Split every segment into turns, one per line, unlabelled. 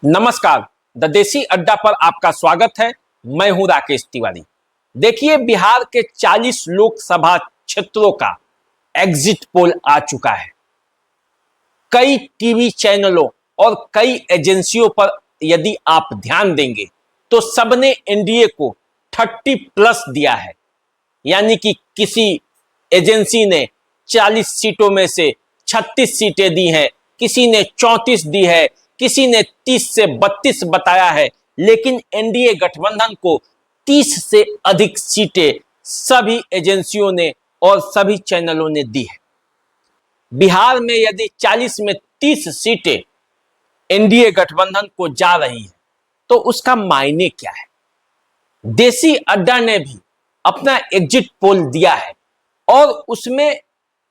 नमस्कार। द देसी अड्डा पर आपका स्वागत है। मैं हूं राकेश तिवारी। देखिए, बिहार के 40 लोकसभा क्षेत्रों का एग्जिट पोल आ चुका है। कई टीवी चैनलों और कई एजेंसियों पर यदि आप ध्यान देंगे तो सबने एनडीए को 30 प्लस दिया है। यानी कि किसी एजेंसी ने 40 सीटों में से 36 सीटें दी हैं, किसी ने 34 दी है, किसी ने 30 से 32 बताया है, लेकिन एनडीए गठबंधन को 30 से अधिक सीटें सभी एजेंसियों ने और सभी चैनलों ने दी है। बिहार में यदि 40 में 30 सीटें एनडीए गठबंधन को जा रही हैं तो उसका मायने क्या है? देसी अड्डा ने भी अपना एग्जिट पोल दिया है और उसमें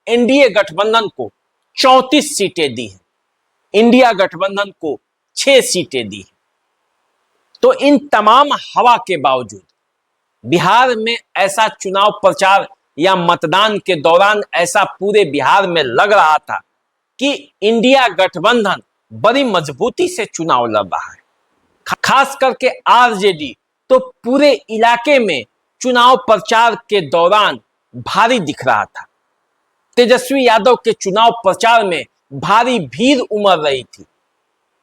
एनडीए गठबंधन को 34 सीटें दी हैं, इंडिया गठबंधन को 6 सीटें दी हैं। तो इन तमाम हवा के बावजूद बिहार में ऐसा चुनाव प्रचार या मतदान के दौरान ऐसा पूरे बिहार में लग रहा था कि इंडिया गठबंधन बड़ी मजबूती से चुनाव लड़ रहा है। खास करके आरजेडी तो पूरे इलाके में चुनाव प्रचार के दौरान भारी दिख रहा था। तेजस्वी यादव के चुनाव प्रचार में भारी भीड़ उमड़ रही थी।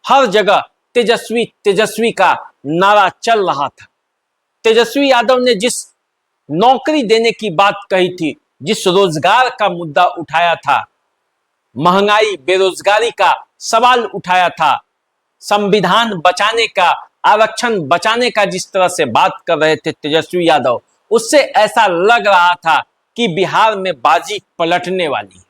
हर जगह तेजस्वी तेजस्वी का नारा चल रहा था। तेजस्वी यादव ने जिस नौकरी देने की बात कही थी, जिस रोजगार का मुद्दा उठाया था, महंगाई बेरोजगारी का सवाल उठाया था, संविधान बचाने का, आरक्षण बचाने का जिस तरह से बात कर रहे थे तेजस्वी यादव, उससे ऐसा लग रहा था कि बिहार में बाजी पलटने वाली है।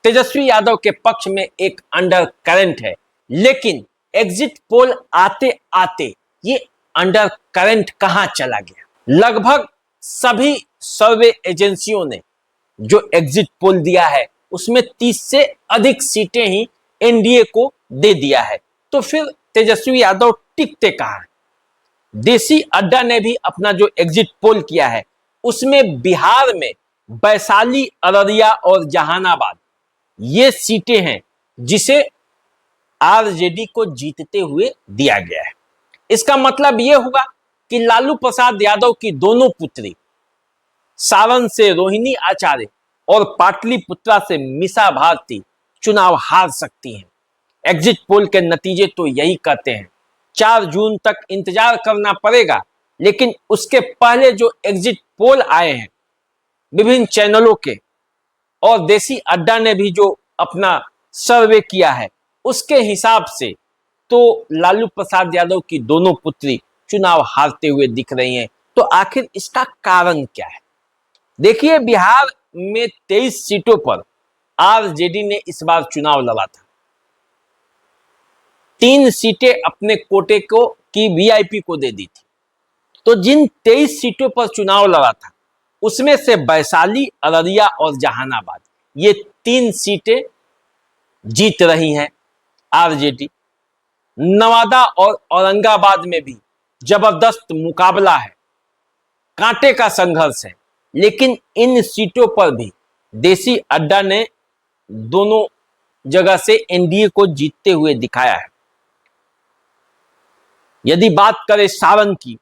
तेजस्वी यादव के पक्ष में एक अंडर करंट है, लेकिन एग्जिट पोल आते आते ये अंडर करंट कहां चला गया? लगभग सभी सर्वे एजेंसियों ने जो एग्जिट पोल दिया है उसमें 30 से अधिक सीटें ही एनडीए को दे दिया है। तो फिर तेजस्वी यादव टिकते कहां हैं? देसी अड्डा ने भी अपना जो एग्जिट पोल किया है उसमें बिहार में वैशाली, अररिया और जहानाबाद ये सीटें हैं जिसे आरजेडी को जीतते हुए दिया गया है। इसका मतलब यह हुआ कि लालू प्रसाद यादव की दोनों पुत्री सारण से रोहिणी आचार्य और पाटलिपुत्रा से मीसा भारती चुनाव हार सकती हैं। एग्जिट पोल के नतीजे तो यही कहते हैं। 4 जून तक इंतजार करना पड़ेगा, लेकिन उसके पहले जो एग्जिट पोल आए हैं विभिन्न चैनलों के और देसी अड्डा ने भी जो अपना सर्वे किया है उसके हिसाब से तो लालू प्रसाद यादव की दोनों पुत्री चुनाव हारते हुए दिख रही हैं। तो आखिर इसका कारण क्या है? देखिए, बिहार में 23 सीटों पर आरजेडी ने इस बार चुनाव लड़ा था। 3 सीटें अपने कोटे को की वीआईपी को दे दी थी। तो जिन 23 सीटों पर चुनाव लड़ा था उसमें से वैशाली, अररिया और जहानाबाद ये 3 सीटें जीत रही हैं आरजेडी। नवादा और औरंगाबाद में भी जबरदस्त मुकाबला है, कांटे का संघर्ष है, लेकिन इन सीटों पर भी देसी अड्डा ने दोनों जगह से एनडीए को जीतते हुए दिखाया है। यदि बात करें सारण की,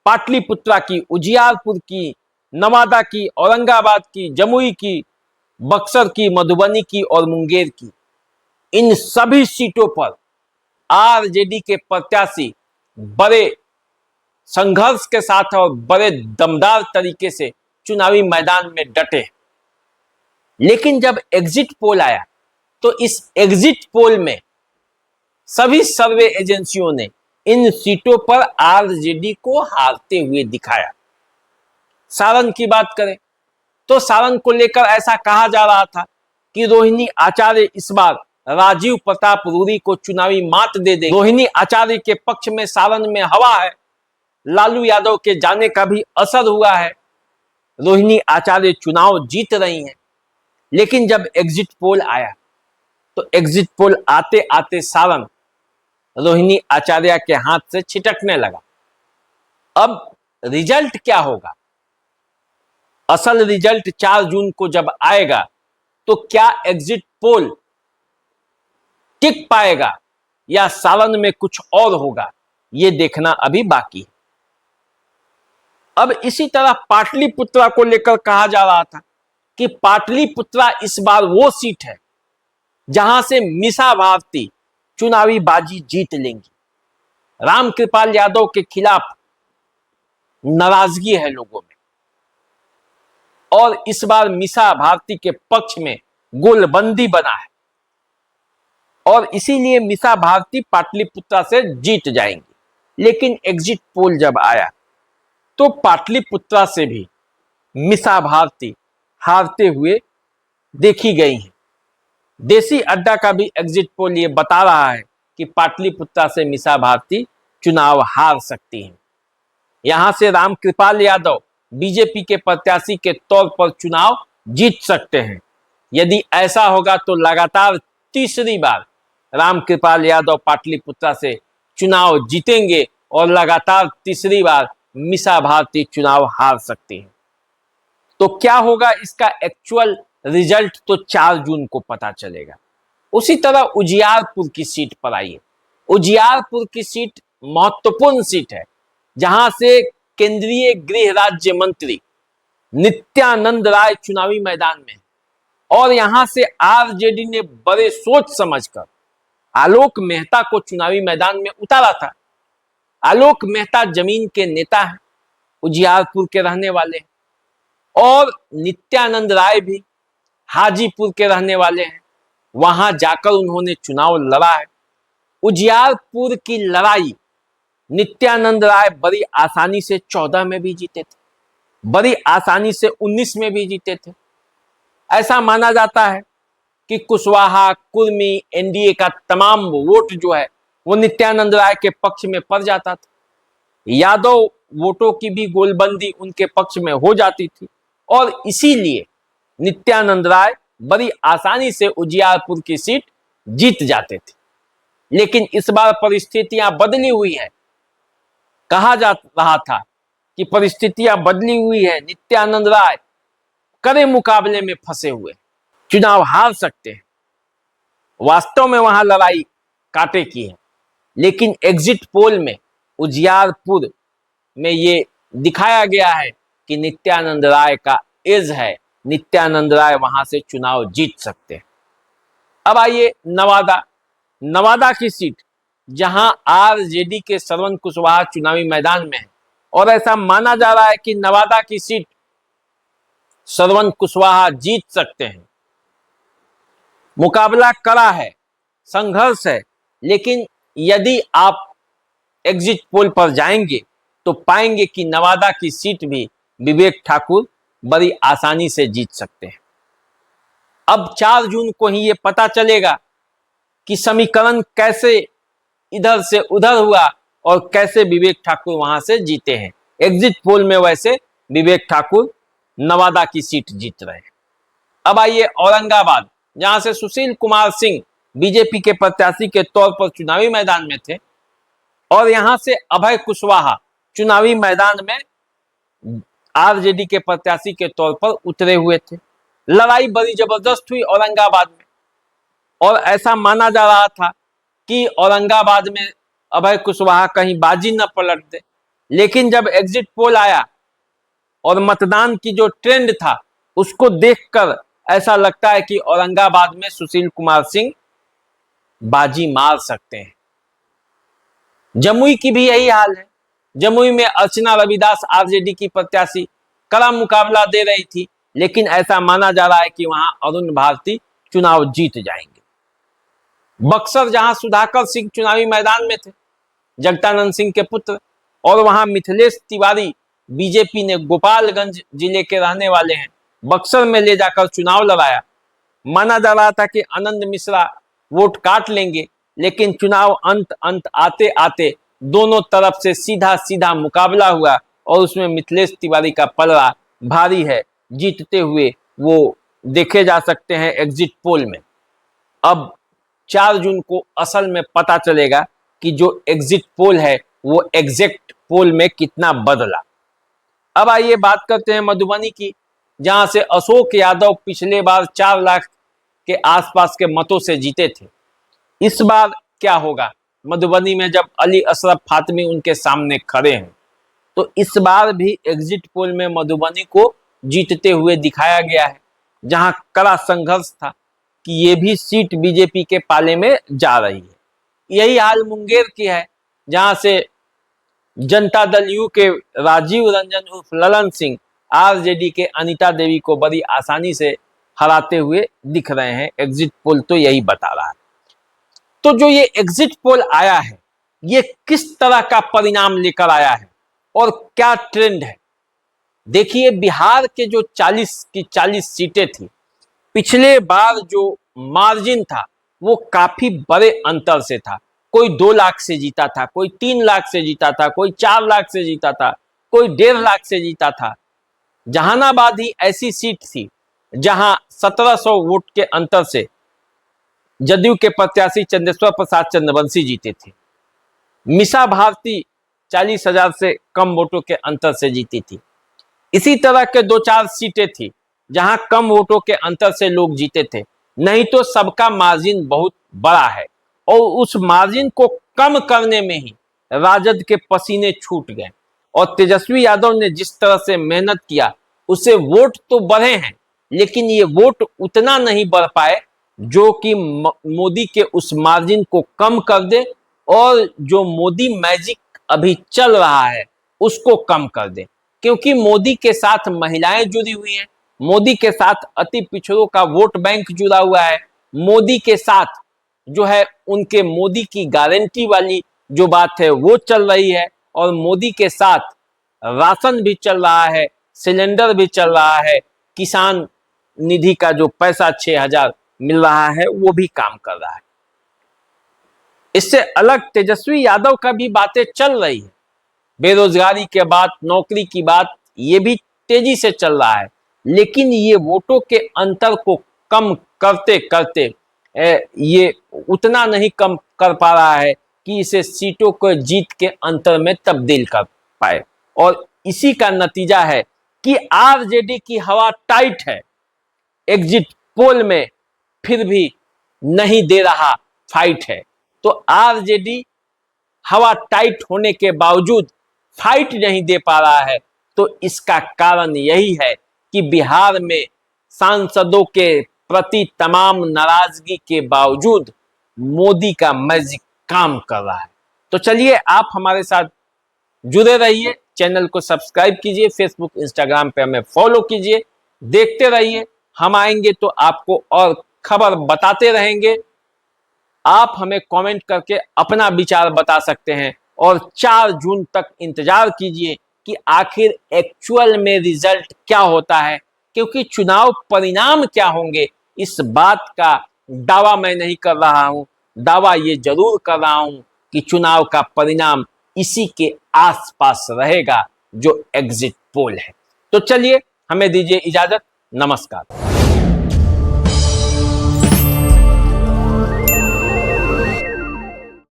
पाटलिपुत्रा की, उजियारपुर की, नवादा की, औरंगाबाद की, जमुई की, बक्सर की, मधुबनी की और मुंगेर की, इन सभी सीटों पर आरजेडी के प्रत्याशी बड़े संघर्ष के साथ और बड़े दमदार तरीके से चुनावी मैदान में डटे। लेकिन जब एग्जिट पोल आया तो इस एग्जिट पोल में सभी सर्वे एजेंसियों ने इन सीटों पर आरजेडी को हारते हुए दिखाया। सारण की बात करें तो सारण को लेकर ऐसा कहा जा रहा था कि रोहिणी आचार्य इस बार राजीव प्रताप रूडी को चुनावी मात दे दे। रोहिणी आचार्य के पक्ष में सारण में हवा है। लालू यादव के जाने का भी असर हुआ है। रोहिणी आचार्य चुनाव जीत रही हैं। लेकिन जब एग्जिट पोल आया तो एग्जिट पोल आते आते सारण रोहिणी आचार्य के हाथ से छिटकने लगा। अब रिजल्ट क्या होगा? असल रिजल्ट 4 जून को जब आएगा तो क्या एग्जिट पोल टिक पाएगा या सारण में कुछ और होगा, ये देखना अभी बाकी है। अब इसी तरह पाटलिपुत्रा को लेकर कहा जा रहा था कि पाटलिपुत्रा इस बार वो सीट है जहां से मीसा भारती चुनावी बाजी जीत लेंगी। रामकृपाल यादव के खिलाफ नाराजगी है लोगों में और इस बार मीसा भारती के पक्ष में गोलबंदी बना है और इसीलिए मीसा भारती पाटलिपुत्रा से जीत जाएंगी। लेकिन एग्जिट पोल जब आया तो पाटलिपुत्रा से भी मीसा भारती हारते हुए देखी गई हैं। देसी अड्डा का भी एग्जिट पोल ये बता रहा है कि पाटलिपुत्रा से मीसा भारती चुनाव हार सकती हैं। यहां से रामकृपाल यादव बीजेपी के प्रत्याशी के तौर पर चुनाव जीत सकते हैं। यदि ऐसा होगा तो लगातार तीसरी बार रामकृपाल यादव पाटलिपुत्रा से चुनाव जीतेंगे और लगातार तीसरी बार मीसा भारती चुनाव हार सकती हैं। तो क्या होगा इसका एक्चुअल रिजल्ट तो 4 जून को पता चलेगा। उसी तरह उजियारपुर की सीट पर आइए। उजियारपुर की सीट महत्वपूर्ण सीट है जहां से केंद्रीय गृह राज्य मंत्री नित्यानंद राय चुनावी मैदान में और यहां से आरजेडी ने बड़े सोच समझकर आलोक मेहता को चुनावी मैदान में उतारा था। आलोक मेहता जमीन के नेता हैं, उजियारपुर के रहने वाले हैं और नित्यानंद राय भी हाजीपुर के रहने वाले हैं। वहां जाकर उन्होंने चुनाव लड़ा है। उजियारपुर की लड़ाई नित्यानंद राय बड़ी आसानी से 14 में भी जीते थे, बड़ी आसानी से 19 में भी जीते थे। ऐसा माना जाता है कि कुशवाहा, कुर्मी, एनडीए का तमाम वोट जो है वो नित्यानंद राय के पक्ष में पड़ जाता था। यादव वोटों की भी गोलबंदी उनके पक्ष में हो जाती थी और इसीलिए नित्यानंद राय बड़ी आसानी से उजियारपुर की सीट जीत जाते थे। लेकिन इस बार परिस्थितियां बदली हुई है। कहा जा रहा था कि परिस्थितियां बदली हुई है, नित्यानंद राय कड़े मुकाबले में फंसे हुए, चुनाव हार सकते हैं। वास्तव में वहां लड़ाई कांटे की है, लेकिन एग्जिट पोल में उजियारपुर में ये दिखाया गया है कि नित्यानंद राय का एज है, नित्यानंद राय वहां से चुनाव जीत सकते हैं। अब आइए नवादा की सीट जहां आरजेडी के श्रवण कुशवाहा चुनावी मैदान में है और ऐसा माना जा रहा है कि नवादा की सीट श्रवण कुशवाहा जीत सकते हैं। मुकाबला कड़ा है, संघर्ष है, लेकिन यदि आप एग्जिट पोल पर जाएंगे तो पाएंगे कि नवादा की सीट भी विवेक ठाकुर बड़ी आसानी से जीत सकते हैं। अब 4 जून को ही ये पता चलेगा कि समीकरण कैसे इधर से उधर हुआ और कैसे विवेक ठाकुर वहां से जीते हैं। एग्जिट पोल में वैसे विवेक ठाकुर नवादा की सीट जीत रहे हैं। अब आइए औरंगाबाद, जहां से सुशील कुमार सिंह बीजेपी के प्रत्याशी के तौर पर चुनावी मैदान में थे और यहां से अभय कुशवाहा चुनावी मैदान में आरजेडी के प्रत्याशी के तौर पर उतरे हुए थे। लड़ाई बड़ी जबरदस्त हुई औरंगाबाद में और ऐसा माना जा रहा था कि औरंगाबाद में अभय कुशवाहा कहीं बाजी न पलट दे। लेकिन जब एग्जिट पोल आया और मतदान की जो ट्रेंड था उसको देखकर ऐसा लगता है कि औरंगाबाद में सुशील कुमार सिंह बाजी मार सकते हैं। जमुई की भी यही हाल है। जमुई में अर्चना रविदास आरजेडी की प्रत्याशी कड़ा मुकाबला दे रही थी, लेकिन ऐसा माना जा रहा है कि वहां अरुण भारती चुनाव जीत जाएंगे। बक्सर, जहां सुधाकर सिंह चुनावी मैदान में थे, जगदानंद सिंह के पुत्र, और वहां मिथिलेश तिवारी बीजेपी ने गोपालगंज जिले के रहने वाले हैं, बक्सर में ले जाकर चुनाव लड़ाया। माना जा रहा था कि आनंद मिश्रा वोट काट लेंगे, लेकिन चुनाव अंत आते आते दोनों तरफ से सीधा सीधा मुकाबला हुआ और उसमें मिथिलेश तिवारी का पलड़ा भारी है, जीतते हुए वो देखे जा सकते हैं एग्जिट पोल में। अब 4 जून को असल में पता चलेगा कि जो एग्जिट पोल है वो एग्जैक्ट पोल में कितना बदला। अब आइए बात करते हैं मधुबनी की, जहां से अशोक यादव पिछले बार 4 लाख के आसपास के मतों से जीते थे। इस बार क्या होगा मधुबनी में जब अली अशरफ फातमी उनके सामने खड़े हैं, तो इस बार भी एग्जिट पोल में मधुबनी को जीतते हुए दिखाया गया है, जहां कड़ा संघर्ष था कि ये भी सीट बीजेपी के पाले में जा रही है। यही हाल मुंगेर की है, जहां से जनता दल यू के राजीव रंजन उर्फ ललन सिंह आरजेडी के अनीता देवी को बड़ी आसानी से हराते हुए दिख रहे हैं। एग्जिट पोल तो यही बता रहा है। तो जो ये एग्जिट पोल आया है, ये किस तरह का परिणाम लेकर आया है और क्या ट्रेंड है? देखिए, बिहार के जो 40 की 40 सीटें थी, पिछले बार जो मार्जिन था वो काफी बड़े अंतर से था। कोई 2 लाख से जीता था, कोई 3 लाख से जीता था, कोई 4 लाख से जीता था, कोई 1.5 लाख से जीता था। जहानाबाद ही ऐसी सीट थी जहां 1700 वोट के अंतर से जदयू के प्रत्याशी चंदेश्वर प्रसाद चंद्रवंशी जीते थे। मिसा भारती 40,000 से कम वोटों के अंतर से जीती थी। इसी तरह के 2-4 सीटें थी जहां कम वोटों के अंतर से लोग जीते थे, नहीं तो सबका मार्जिन बहुत बड़ा है। और उस मार्जिन को कम करने में ही राजद के पसीने छूट गए और तेजस्वी यादव ने जिस तरह से मेहनत किया, उससे वोट तो बढ़े हैं, लेकिन ये वोट उतना नहीं बढ़ पाए जो कि मोदी के उस मार्जिन को कम कर दे और जो मोदी मैजिक अभी चल रहा है उसको कम कर दे। क्योंकि मोदी के साथ महिलाएं जुड़ी हुई हैं, मोदी के साथ अति पिछड़ों का वोट बैंक जुड़ा हुआ है, मोदी के साथ जो है उनके मोदी की गारंटी वाली जो बात है वो चल रही है, और मोदी के साथ राशन भी चल रहा है, सिलेंडर भी चल रहा है, किसान निधि का जो पैसा 6,000 मिल रहा है वो भी काम कर रहा है। इससे अलग तेजस्वी यादव का भी बातें चल रही है, बेरोजगारी के बात, नौकरी की बात, ये भी तेजी से चल रहा है, लेकिन ये वोटों के अंतर को कम करते करते ये उतना नहीं कम कर पा रहा है कि इसे सीटों को जीत के अंतर में तब्दील कर पाए। और इसी का नतीजा है कि आरजेडी की हवा टाइट है, एग्जिट पोल में फिर भी नहीं दे रहा फाइट है। तो आरजेडी हवा टाइट होने के बावजूद फाइट नहीं दे पा रहा है, तो इसका कारण यही है कि बिहार में सांसदों के प्रति तमाम नाराजगी के बावजूद मोदी का मैजिक काम कर रहा है। तो चलिए, आप हमारे साथ जुड़े रहिए, चैनल को सब्सक्राइब कीजिए, फेसबुक इंस्टाग्राम पे हमें फॉलो कीजिए, देखते रहिए। हम आएंगे तो आपको और खबर बताते रहेंगे। आप हमें कमेंट करके अपना विचार बता सकते हैं और 4 जून तक इंतजार कीजिए कि आखिर एक्चुअल में रिजल्ट क्या होता है, क्योंकि चुनाव परिणाम क्या होंगे इस बात का दावा मैं नहीं कर रहा हूं। दावा ये जरूर कर रहा हूं कि चुनाव का परिणाम इसी के आसपास रहेगा जो एग्जिट पोल है। तो चलिए, हमें दीजिए इजाजत। नमस्कार।